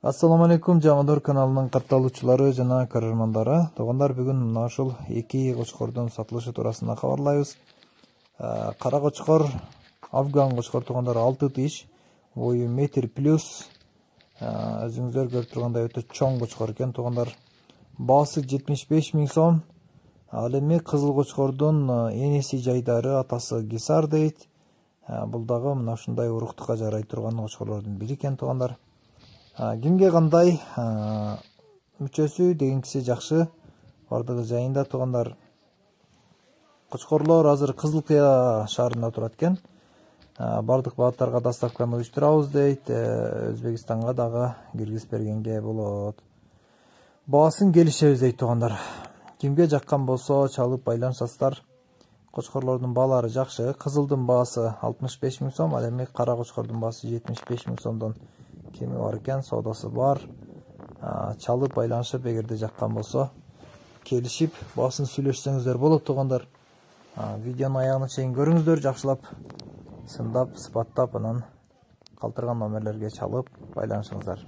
Assalamu alaikum, Жаңадор каналынын катталуучулары жана көрөрмандары. Туугандар, бүгүн мына ушул эки кочкордун сатылышы туурасында кабарлайбыз. Кара кочкор, афган кочкор туугандар 6 тиш, бою метр плюс. Өзүңүздөр көрүп тургандай өтө чоң кочкор экен туугандар. Баасы 75 000 сом. Ал эми кызыл кочкордун энеси жайдары, атасы Гисар дейт. Бул дагы мына ушундай уруктукка жарай турган кочкорлордун бири экен туугандар. Кимге кандай мүчөсү дегенкиси жакшы, бардыгы жайында туугандар. Кочкорлор азыр Кызыл Кыя шаарында турат экен. Бардык багыттарга доставканы уюштурабыз дейт. Өзбекстанга дагы киргизип бергенге болот. Баасын келишебиз дейт туугандар. Кимге жаккан болсо чалып байланышасыздар. Кочкорлордун баалары жакшы. Кызылдын баасы 65 000 сом, ал эми кара кочкордун баасы 75 000 сомдон кеми бар экен, саудасы бар. Чалып байланышып, эгерде жаккан болсо келишип баасын сүйлөшсөңүздөр болот туугандар. Видеонун аягына чейин көрүңүздөр, жакшылап сындап, сыпаттап, анан калтырган номерлерге чалып байланышыңыздар.